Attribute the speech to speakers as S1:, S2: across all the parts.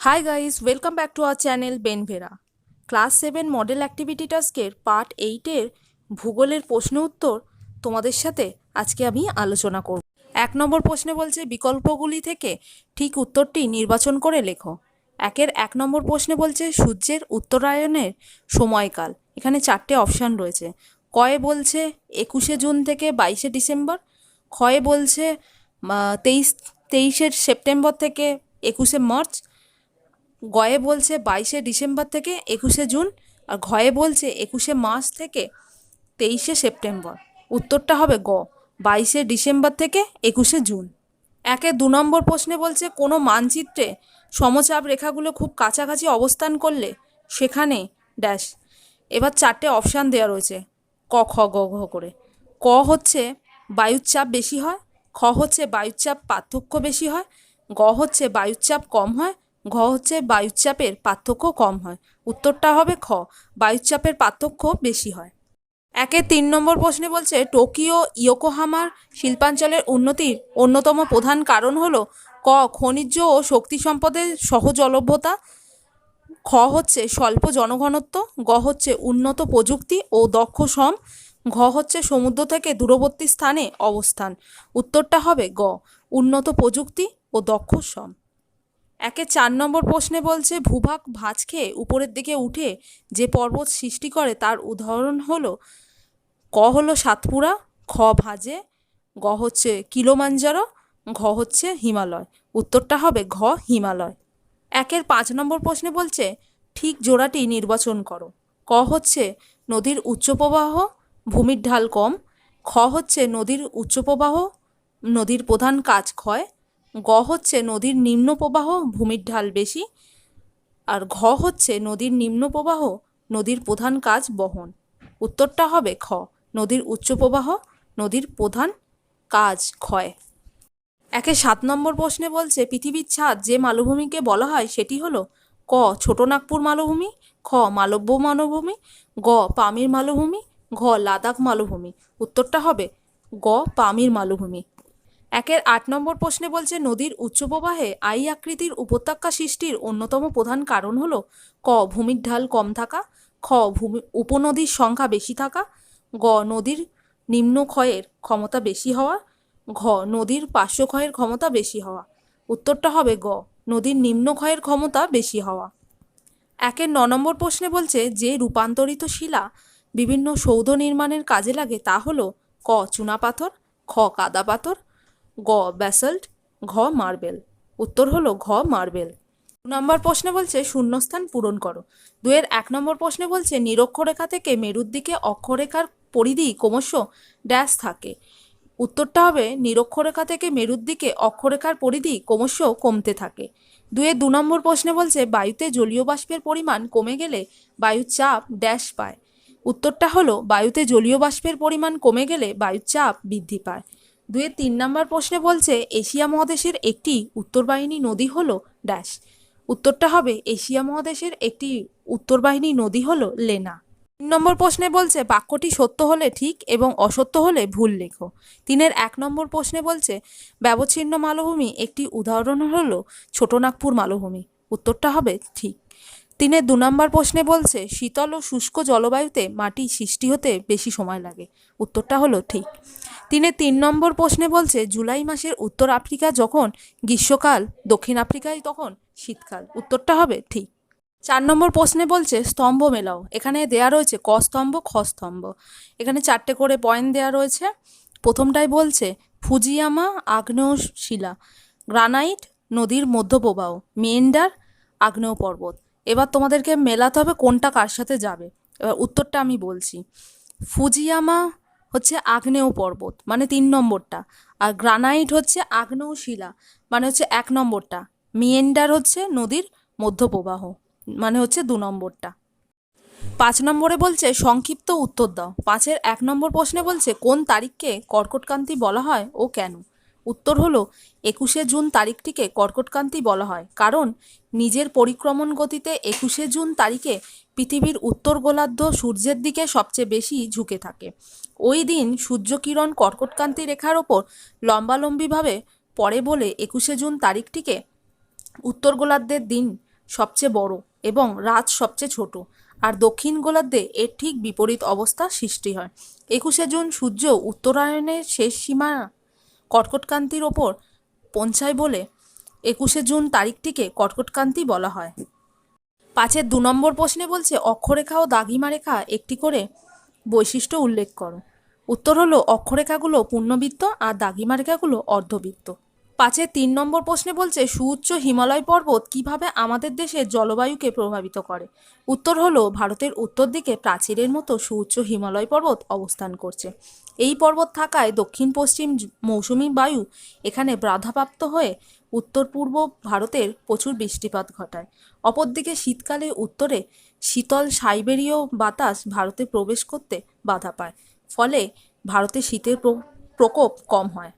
S1: High guys, welcome back to our channel বেনভেরা। Class 7 model activity টাস্কের part 8-এর ভূগোলের প্রশ্ন উত্তর তোমাদের সাথে আজকে আমি আলোচনা করব। 1 নম্বর প্রশ্নে বলছে বিকল্পগুলি থেকে ঠিক উত্তরটি নির্বাচন করে লেখো। 1 নম্বর প্রশ্নে বলছে সূর্যের উত্তরায়ণের সময়কাল। এখানে 4টে অপশান রয়েছে। কয়ে বলছে 21শে জুন থেকে 22শে ডিসেম্বর। ক্ষয়ে বলছে 23শে সেপ্টেম্বর থেকে 21শে মার্চ। গয়ে বলছে 22শে ডিসেম্বর থেকে 21শে জুন। আর ঘয়ে বলছে 21শে মার্চ থেকে 23শে সেপ্টেম্বর। উত্তরটা হবে গ, 22শে ডিসেম্বর থেকে 21শে জুন। 2 নম্বর প্রশ্নে বলছে কোনো মানচিত্রে সমচাপ রেখাগুলো খুব কাছাকাছি অবস্থান করলে সেখানে ড্যাশ। এবার 4টে অপশান দেওয়া রয়েছে ক খ গ ঘ করে। ক হচ্ছে বায়ুর চাপ বেশি হয়, খ হচ্ছে বায়ুর চাপ পার্থক্য বেশি হয়, গ হচ্ছে বায়ুর চাপ কম হয়, ঘ হচ্ছে বায়ুর চাপের পার্থক্য কম হয়। উত্তরটা হবে খ, বায়ুর চাপের পার্থক্য বেশি হয়। 3 নম্বর প্রশ্নে বলছে টোকিও ইয়োকোহামার শিল্পাঞ্চলের উন্নতির অন্যতম প্রধান কারণ হলো ক খনিজ ও শক্তি সম্পদের সহজলভ্যতা, খ হচ্ছে স্বল্প জনঘনত্ব, গ হচ্ছে উন্নত প্রযুক্তি ও দক্ষ শ্রম, ঘ হচ্ছে সমুদ্র থেকে দূরবর্তী স্থানে অবস্থান। উত্তরটা হবে গ, উন্নত প্রযুক্তি ও দক্ষ শ্রম। 4 নম্বর প্রশ্নে বলছে ভূভাগ ভাঁজ খেয়ে উপরের দিকে উঠে যে পর্বত সৃষ্টি করে তার উদাহরণ হলো ক হলো সাতপুরা, খ ভাঁজে, গ হচ্ছে কিলোমাঞ্জারো, ঘ হচ্ছে হিমালয়। উত্তরটা হবে ঘ, হিমালয়। 5 নম্বর প্রশ্নে বলছে ঠিক জোড়াটি নির্বাচন করো। ক হচ্ছে নদীর উচ্চ প্রবাহ, ভূমির ঢাল কম, খ হচ্ছে নদীর উচ্চ প্রবাহ, নদীর প্রধান কাজ ক্ষয়, গ হচ্ছে নদীর নিম্ন প্রবাহ, ভূমির ঢাল বেশি, আর ঘ হচ্ছে নদীর নিম্ন প্রবাহ, নদীর প্রধান কাজ বহন। উত্তরটা হবে খ, নদীর উচ্চ প্রবাহ, নদীর প্রধান কাজ ক্ষয়। 7 নম্বর প্রশ্নে বলছে পৃথিবীর ছাদ যে মালভূমিকে বলা হয় সেটি হলো ক ছোটনাগপুর মালভূমি, খ মালব্য মালভূমি, গ পামির মালভূমি, ঘ লাদাখ মালভূমি। উত্তরটা হবে গ, পামির মালভূমি। 8 নম্বর প্রশ্নে বলছে নদীর উচ্চ প্রবাহে আই আকৃতির উপত্যকা সৃষ্টির অন্যতম প্রধান কারণ হলো ক ভূমির ঢাল কম থাকা, খ উপনদীর সংখ্যা বেশি থাকা, গ নদীর নিম্ন ক্ষয়ের ক্ষমতা বেশি হওয়া, ঘ নদীর পার্শ্ব ক্ষয়ের ক্ষমতা বেশি হওয়া। উত্তরটা হবে গ, নদীর নিম্ন ক্ষয়ের ক্ষমতা বেশি হওয়া। 9 নম্বর প্রশ্নে বলছে যে রূপান্তরিত শিলা বিভিন্ন সৌধ নির্মাণের কাজে লাগে তা হলো ক চুনাপাথর, খ কাদা পাথর, গ ব্যাসল্ট, ঘ মার্বেল। উত্তর হলো ঘ মার্বেল। 2 নম্বর প্রশ্নে বলছে শূন্যস্থান পূরণ করো। 1 নম্বর প্রশ্নে বলছে নিরক্ষরেখা থেকে মেরুর দিকে অক্ষরেখার পরিধি ক্রমশ ড্যাশ থাকে। উত্তরটা হবে নিরক্ষরেখা থেকে মেরুর দিকে অক্ষরেখার পরিধি ক্রমশ কমতে থাকে। 2 নম্বর প্রশ্নে বলছে বায়ুতে জলীয় বাষ্পের পরিমাণ কমে গেলে বায়ুর চাপ ড্যাশ পায়। উত্তরটা হলো বায়ুতে জলীয় বাষ্পের পরিমাণ কমে গেলে বায়ুর চাপ বৃদ্ধি পায়। 3 নম্বর প্রশ্নে বলছে এশিয়া মহাদেশের একটি উত্তরবাহিনী নদী হলো ড্যাশ। উত্তরটা হবে এশিয়া মহাদেশের একটি উত্তরবাহিনী নদী হলো লেনা। 3 নম্বর প্রশ্নে বলছে বাক্যটি সত্য হলে ঠিক এবং অসত্য হলে ভুল লেখো। 1 নম্বর প্রশ্নে বলছে ব্যবচ্ছিন্ন মালভূমি একটি উদাহরণ হলো ছোটনাগপুর মালভূমি। উত্তরটা হবে ঠিক। 2 নম্বর প্রশ্নে বলছে শীতল ও শুষ্ক জলবায়ুতে মাটি সৃষ্টি হতে বেশি সময় লাগে। উত্তরটা হলো ঠিক। 3 নম্বর প্রশ্নে বলছে জুলাই মাসের উত্তর আফ্রিকা যখন গ্রীষ্মকাল, দক্ষিণ আফ্রিকায় তখন শীতকাল। উত্তরটা হবে ঠিক। 4 নম্বর প্রশ্নে বলছে স্তম্ভ মেলাও। এখানে দেয়া রয়েছে ক স্তম্ভ, খ স্তম্ভ। এখানে 4টে করে পয়েন্ট দেয়া রয়েছে। প্রথমটাই বলছে ফুজিয়ামা আগ্নেয় শিলা, গ্রানাইট নদীর মধ্যপ্রবাহ, মেন্ডার আগ্নেয় পর্বত। এবার তোমাদেরকে মেলাতে হবে কোনটা কার সাথে যাবে। এবার উত্তরটা আমি বলছি। ফুজিয়ামা হচ্ছে আগ্নেয় পর্বত মানে 3 নম্বরটা, আর গ্রানাইট হচ্ছে আগ্নেয় শিলা মানে হচ্ছে 1 নম্বরটা, মিয়েন্ডার হচ্ছে নদীর মধ্যপ্রবাহ মানে হচ্ছে 2 নম্বরটা। 5 নম্বরে বলছে সংক্ষিপ্ত উত্তর দাও। 1 নম্বর প্রশ্নে বলছে কোন তারিখকে কর্কটক্রান্তি বলা হয় ও কেন। উত্তর হলো 21শে জুন তারিখটিকে কর্কটক্রান্তি বলা হয় কারণ নিজের পরিক্রমণ গতিতে 21শে জুন তারিখে পৃথিবীর উত্তর গোলার্ধ সূর্যের দিকে সবচেয়ে বেশি ঝুঁকে থাকে। ওই দিন সূর্যকিরণ কর্কটক্রান্তি রেখার ওপর লম্বালম্বিভাবে পড়ে বলে 21শে জুন তারিখটিকে উত্তর গোলার্ধের দিন সবচেয়ে বড় এবং রাত সবচেয়ে ছোট, আর দক্ষিণ গোলার্ধে এর ঠিক বিপরীত অবস্থা সৃষ্টি হয়। 21শে জুন সূর্য উত্তরায়ণের শেষ সীমা কর্কটক্রান্তির ওপর পৌঁছায় বলে 21শে জুন তারিখটিকে কর্কটক্রান্তি বলা হয়। 5-এর 2 নম্বর প্রশ্নে বলছে অক্ষরেখা ও দাগিমা রেখা একটি করে বৈশিষ্ট্য উল্লেখ করো। উত্তর হলো অক্ষরেখাগুলো পূর্ণবৃত্ত আর দাগিমা রেখাগুলো অর্ধবৃত্ত। 5-এর 3 নম্বর প্রশ্নে বলছে সুউচ্চ হিমালয় পর্বত কিভাবে আমাদের দেশের জলবায়ুকে প্রভাবিত করে। উত্তর হলো ভারতের উত্তর দিকে প্রাচীরের মতো সুউচ্চ হিমালয় পর্বত অবস্থান করছে। এই পর্বত থাকায় দক্ষিণ পশ্চিম মৌসুমী বায়ু এখানে বাধাপ্রাপ্ত হয়ে উত্তর পূর্ব ভারতের প্রচুর বৃষ্টিপাত ঘটায়। অপরদিকে শীতকালে উত্তরে শীতল সাইবেরীয় বাতাস ভারতে প্রবেশ করতে বাধা পায়, ফলে ভারতে শীতের প্রকোপ কম হয়।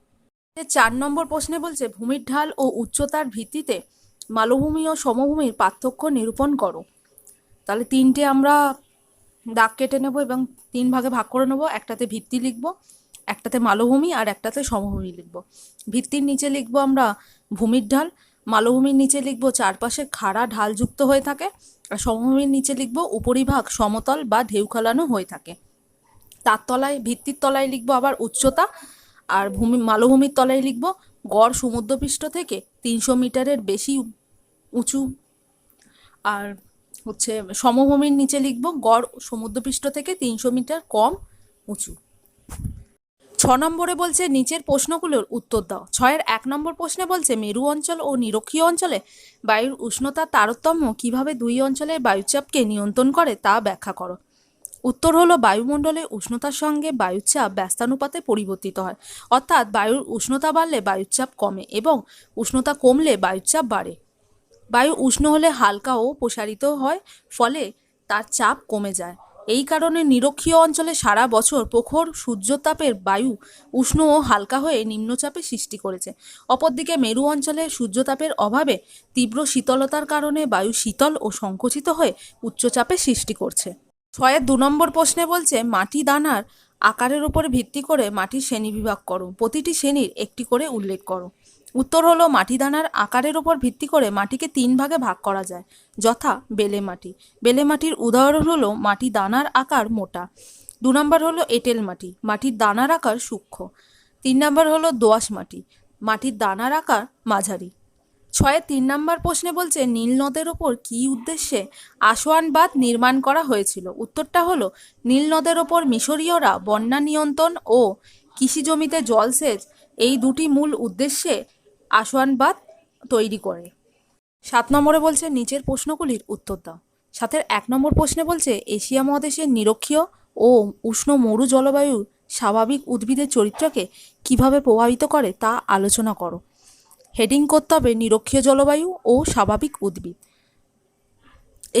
S1: 4 নম্বর প্রশ্নে বলছে ভূমির ঢাল ও উচ্চতার ভিত্তিতে মালভূমি ও সমভূমির পার্থক্য নিরূপণ করো। তাহলে 3টে আমরা দাগ কেটে নেব এবং 3 ভাগে ভাগ করে নেব। একটাতে ভিত্তি লিখব, একটাতে মালভূমি আর একটাতে সমভূমি লিখব। ভিত্তির নিচে লিখব আমরা ভূমির ঢাল, মালভূমির নিচে লিখব চারপাশে খাড়া ঢালযুক্ত হয়ে থাকে, আর সমভূমির নিচে লিখব উপরিভাগ সমতল বা ঢেউ খেলানো হয়ে থাকে। তার তলায় ভিত্তির তলায় লিখব আবার উচ্চতা, আর মালভূমির তলায় লিখব গড় সমুদ্রপৃষ্ঠ থেকে 300 মিটারের বেশি উঁচু, আর সমভূমির নিচে লিখব গড় সমুদ্রপৃষ্ঠ থেকে 300 মিটার কম উঁচু। 6 নম্বরে বলছে নিচের প্রশ্নগুলোর উত্তর দাও। 6-এর 1 নম্বর প্রশ্নে বলছে মেরু অঞ্চল ও নিরক্ষীয় অঞ্চলে বায়ুর উষ্ণতার তারতম্য কিভাবে দুই অঞ্চলের বায়ুচাপকে নিয়ন্ত্রণ করে তা ব্যাখ্যা করো। উত্তর হলো বায়ুমণ্ডলে উষ্ণতার সঙ্গে বায়ুচাপ ব্যস্তানুপাতে পরিবর্তিত হয়, অর্থাৎ বায়ুর উষ্ণতা বাড়লে বায়ুচাপ কমে এবং উষ্ণতা কমলে বায়ুচাপ বাড়ে। বায়ু উষ্ণ হলে হালকা ও প্রসারিত হয়, ফলে তার চাপ কমে যায়। এই কারণে নিরক্ষীয় অঞ্চলে সারা বছর প্রখর সূর্যতাপের বায়ু উষ্ণ ও হালকা হয়ে নিম্নচাপের সৃষ্টি করেছে। অপরদিকে মেরু অঞ্চলে সূর্যতাপের অভাবে তীব্র শীতলতার কারণে বায়ু শীতল ও সংকুচিত হয়ে উচ্চচাপের সৃষ্টি করছে। 6-এর 2 নম্বর প্রশ্নে বলছে মাটি দানার আকারের উপর ভিত্তি করে মাটির শ্রেণীবিভাগ করো। প্রতিটি শ্রেণীর একটি করে উল্লেখ করো। উত্তর হলো মাটি দানার আকারের উপর ভিত্তি করে মাটিকে 3 ভাগে ভাগ করা যায়, যথা বেলে মাটি। বেলে মাটির উদাহরণ হলো মাটি দানার আকার মোটা। 2 নম্বর হলো এঁটেল মাটি, মাটির দানার আকার সূক্ষ্ম। 3 নম্বর হলো দোআঁশ মাটি, মাটির দানার আকার মাঝারি। 6-এর 3 নম্বর প্রশ্নে বলছে নীল নদের ওপর কী উদ্দেশ্যে আসোয়ান বাঁধ নির্মাণ করা হয়েছিল। উত্তরটা হলো নীল নদের ওপর মিশরীয়রা বন্যা নিয়ন্ত্রণ ও কৃষি জমিতে জলসেচ, এই দুটি মূল উদ্দেশ্যে আসোয়ান বাঁধ তৈরি করে। 7 নম্বরে বলছে নিচের প্রশ্নগুলির উত্তর দাও। 7-এর 1 নম্বর প্রশ্নে বলছে এশিয়া মহাদেশের নিরক্ষীয় ও উষ্ণ মরু জলবায়ু স্বাভাবিক উদ্ভিদের চরিত্রকে কিভাবে প্রভাবিত করে তা আলোচনা করো। হেডিং করতে হবে নিরক্ষীয় জলবায়ু ও স্বাভাবিক উদ্ভিদ।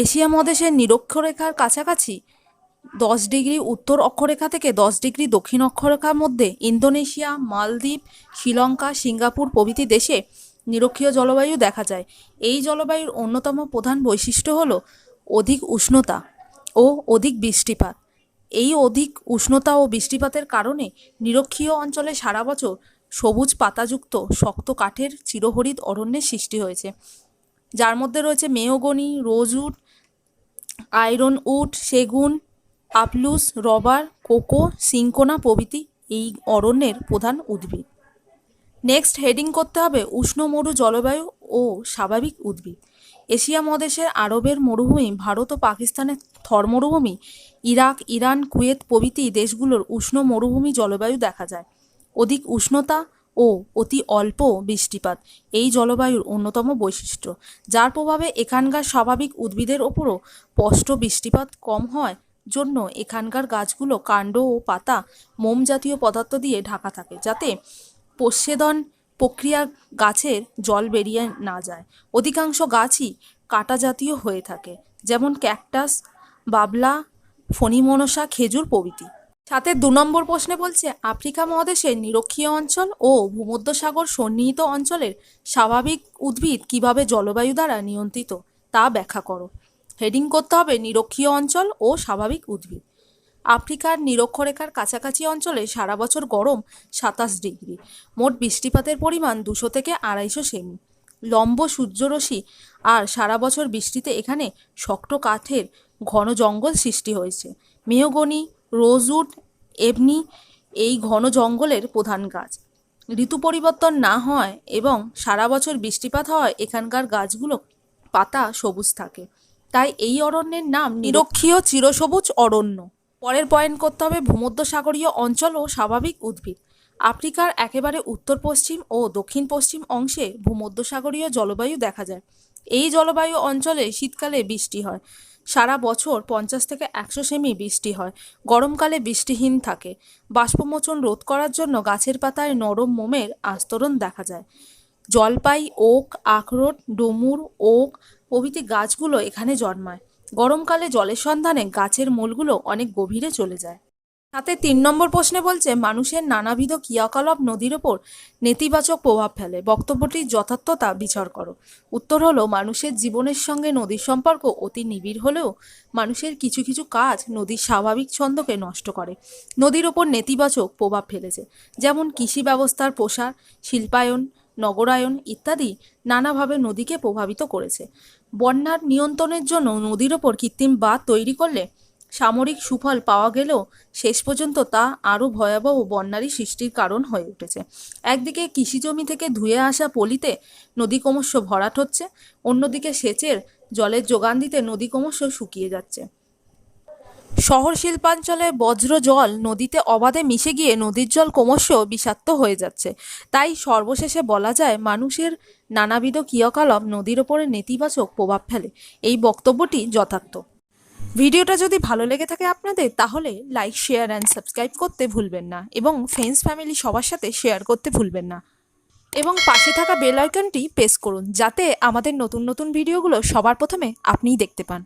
S1: এশিয়া মহাদেশের নিরক্ষরেখার কাছাকাছি 10 ডিগ্রি উত্তর অক্ষরেখা থেকে 10 ডিগ্রি দক্ষিণ অক্ষরেখার মধ্যে ইন্দোনেশিয়া, মালদ্বীপ, শ্রীলঙ্কা, সিঙ্গাপুর প্রভৃতি দেশে নিরক্ষীয় জলবায়ু দেখা যায়। এই জলবায়ুর অন্যতম প্রধান বৈশিষ্ট্য হলো অধিক উষ্ণতা ও অধিক বৃষ্টিপাত। এই অধিক উষ্ণতা ও বৃষ্টিপাতের কারণে নিরক্ষীয় অঞ্চলে সারা বছর সবুজ পাতাযুক্ত শক্ত কাঠের চিরহরিৎ অরণ্যের সৃষ্টি হয়েছে, যার মধ্যে রয়েছে মেহগনি, রোজউড, আয়রন উড, সেগুন, আপলুস, রবার, কোকো, সিনকোনা প্রভৃতি এই অরণ্যের প্রধান উদ্ভিদ। নেক্সট হেডিং করতে হবে উষ্ণ মরু জলবায়ু ও স্বাভাবিক উদ্ভিদ। এশিয়া মহাদেশের আরবের মরুভূমি, ভারত ও পাকিস্তানের থর মরুভূমি, ইরাক, ইরান, কুয়েত প্রভৃতি দেশগুলোর উষ্ণ মরুভূমি জলবায়ু দেখা যায়। অধিক উষ্ণতা ও অতি অল্প বৃষ্টিপাত এই জলবায়ুর অন্যতম বৈশিষ্ট্য, যার প্রভাবে এখানকার স্বাভাবিক উদ্ভিদের ওপরও স্পষ্ট বৃষ্টিপাত কম হয় জন্য এখানকার গাছগুলো কাণ্ড ও পাতা মোম জাতীয় পদার্থ দিয়ে ঢাকা থাকে, যাতে প্রচ্ছেদন প্রক্রিয়া গাছের জল বেরিয়ে না যায়। অধিকাংশ গাছই কাঁটা জাতীয় হয়ে থাকে, যেমন ক্যাকটাস, বাবলা, ফণিমনসা, খেজুর প্রভৃতি। 7-এর 2 নম্বর প্রশ্নে বলছে আফ্রিকা মহাদেশের নিরক্ষীয় অঞ্চল ও ভূমধ্যসাগর সন্নিহিত অঞ্চলের স্বাভাবিক উদ্ভিদ কিভাবে জলবায়ু দ্বারা নিয়ন্ত্রিত তা ব্যাখ্যা করো। হেডিং করতে হবে নিরক্ষীয় অঞ্চল ও স্বাভাবিক উদ্ভিদ। আফ্রিকার নিরক্ষরেখার কাছাকাছি অঞ্চলে সারা বছর গরম 27 ডিগ্রি, মোট বৃষ্টিপাতের পরিমাণ 200 থেকে 250 সেমি। লম্ব সূর্যরশ্মি আর সারা বছর বৃষ্টিতে এখানে শক্ত কাঠের ঘন জঙ্গল সৃষ্টি হয়েছে। মেহগনি, রোজউড, এবনি এই ঘন জঙ্গলের প্রধান গাছ। ঋতু পরিবর্তন না হয় এবং সারা বছর বৃষ্টিপাত হওয়ায় এখানকার গাছগুলো পাতা সবুজ থাকে, তাই এই অরণ্যের নাম নিরক্ষীয় চিরসবুজ অরণ্য। পরের পয়েন্ট করতে হবে ভূমধ্যসাগরীয় অঞ্চল ও স্বাভাবিক উদ্ভিদ। আফ্রিকার একেবারে উত্তর পশ্চিম ও দক্ষিণ পশ্চিম অংশে ভূমধ্যসাগরীয় জলবায়ু দেখা যায়। এই জলবায়ু অঞ্চলে শীতকালে বৃষ্টি হয়, সারা বছর 50 থেকে 100 সেমি বৃষ্টি হয়। গরমকালে বৃষ্টিহীন থাকে। বাষ্পমোচন রোধ করার জন্য গাছের পাতায় নরম মোমের আস্তরণ দেখা যায়। জলপাই, ওক, আখরোট, ডুমুর, ওক প্রভৃতি গাছগুলো এখানে জন্মায়। গরমকালে জলের সন্ধানে গাছের মূলগুলো অনেক গভীরে চলে যায়। সাথে 3 নম্বর প্রশ্নে বলছে মানুষের নানাবিধ ক্রিয়াকলাপ নদীর ওপর নেতিবাচক প্রভাব ফেলে, বক্তব্যটির যথার্থতা বিচার করো। উত্তর হলো মানুষের জীবনের সঙ্গে নদীর সম্পর্ক অতি নিবিড় হলেও মানুষের কিছু কিছু কাজ নদীর স্বাভাবিক ছন্দকে নষ্ট করে, নদীর ওপর নেতিবাচক প্রভাব ফেলেছে। যেমন কৃষি ব্যবস্থার প্রসার, শিল্পায়ন, নগরায়ন ইত্যাদি নানাভাবে নদীকে প্রভাবিত করেছে। বন্যার নিয়ন্ত্রণের জন্য নদীর ওপর কৃত্রিম বাঁধ তৈরি করলে সামরিক সুফল পাওয়া গেলেও শেষ পর্যন্ত তা আরও ভয়াবহ বন্যারই সৃষ্টির কারণ হয়ে উঠেছে। একদিকে কৃষিজমি থেকে ধুয়ে আসা পলিতে নদী ক্রমশ ভরাট হচ্ছে, অন্যদিকে সেচের জলের যোগান দিতে নদী ক্রমশ শুকিয়ে যাচ্ছে। শহর শিল্পাঞ্চলে বজ্র জল নদীতে অবাধে মিশে গিয়ে নদীর জল ক্রমশ বিষাক্ত হয়ে যাচ্ছে। তাই সর্বশেষে বলা যায় মানুষের নানাবিধ ক্রিয়াকলাপ নদীর ওপরে নেতিবাচক প্রভাব ফেলে। এই বক্তব্যটি যথার্থ। ভিডিওটা যদি ভালো লেগে থাকে আপনাদের, তাহলে লাইক, শেয়ার অ্যান্ড সাবস্ক্রাইব করতে ভুলবেন না এবং ফ্রেন্ডস ফ্যামিলি সবার সাথে শেয়ার করতে ভুলবেন না এবং পাশে থাকা বেল আইকনটি প্রেস করুন যাতে আমাদের নতুন নতুন ভিডিওগুলো সবার প্রথমে আপনিই দেখতে পান।